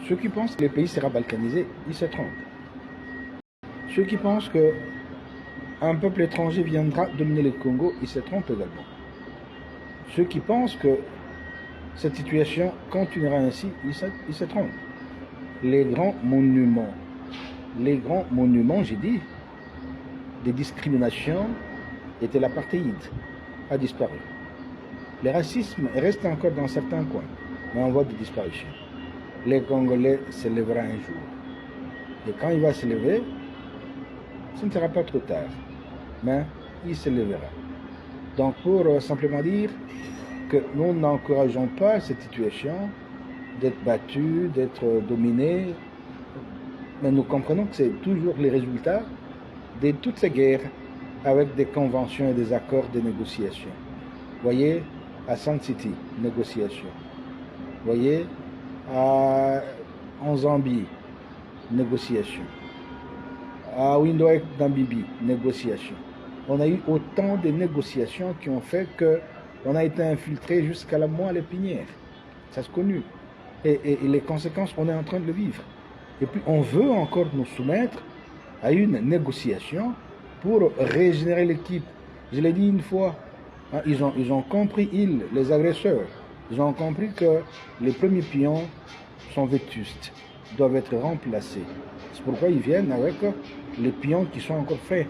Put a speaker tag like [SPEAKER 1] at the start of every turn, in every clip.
[SPEAKER 1] Ceux qui pensent que le pays sera balkanisé, ils se trompent. Ceux qui pensent qu'un peuple étranger viendra dominer le Congo, ils se trompent également. Ceux qui pensent que cette situation continuera ainsi, ils se trompent. Les grands monuments, j'ai dit, des discriminations et de l'apartheid a disparu. Le racisme reste encore dans certains coins, mais en voie de disparition. Les Congolais se lèvera un jour. Et quand il va se lever, ce ne sera pas trop tard, mais il se lèvera. Donc pour simplement dire que nous n'encourageons pas cette situation d'être battu, d'être dominé, mais nous comprenons que c'est toujours les résultats de toutes ces guerres avec des conventions et des accords de négociation. Voyez, à Sun City, négociation. Voyez, en Zambie, négociation. À Windhoek, Namibie, négociation. On a eu autant de négociations qui ont fait qu'on a été infiltré jusqu'à la moelle épinière. Ça se connu. Et les conséquences, on est en train de le vivre. Et puis, on veut encore nous soumettre à une négociation pour régénérer l'équipe. Je l'ai dit une fois, hein, ils ont compris, les agresseurs, ils ont compris que les premiers pions sont vétustes, doivent être remplacés. C'est pourquoi ils viennent avec les pions qui sont encore faits,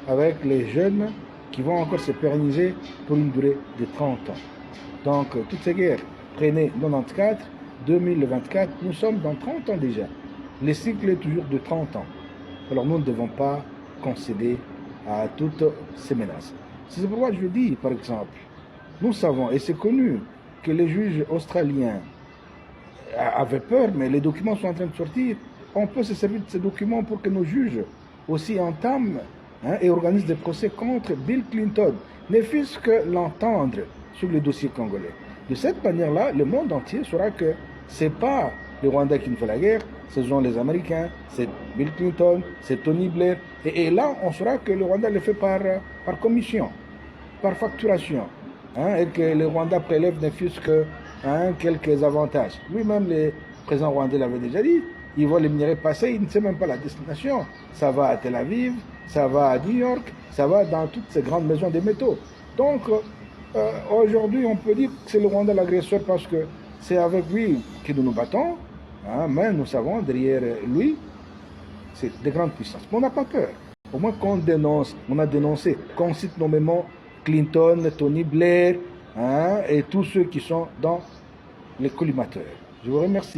[SPEAKER 1] avec les jeunes qui vont encore se pérenniser pour une durée de 30 ans. Donc, toutes ces guerres, prenez 94, 2024, nous sommes dans 30 ans déjà. Le cycle est toujours de 30 ans. Alors nous ne devons pas concéder à toutes ces menaces. C'est pourquoi je dis, par exemple, nous savons, et c'est connu, que les juges australiens avaient peur, mais les documents sont en train de sortir. On peut se servir de ces documents pour que nos juges aussi entament et organisent des procès contre Bill Clinton, ne fût-ce que l'entendre sur le dossier congolais. De cette manière-là, le monde entier saura que ce n'est pas le Rwanda qui nous fait la guerre, ce sont les Américains, c'est Bill Clinton, c'est Tony Blair. Et là, on saura que le Rwanda le fait par commission, par facturation, et que le Rwanda prélève ne fût-ce que quelques avantages. Lui-même, le président rwandais l'avait déjà dit, il voit les minéraux passer, il ne sait même pas la destination. Ça va à Tel Aviv, ça va à New York, ça va dans toutes ces grandes maisons des métaux. Donc, aujourd'hui, on peut dire que c'est le Rwanda l'agresseur parce que c'est avec lui que nous nous battons, mais nous savons, derrière lui, c'est des grandes puissances. Mais on n'a pas peur. Au moins qu'on dénonce, on a dénoncé, qu'on cite nommément Clinton, Tony Blair, et tous ceux qui sont dans les collimateurs. Je vous remercie.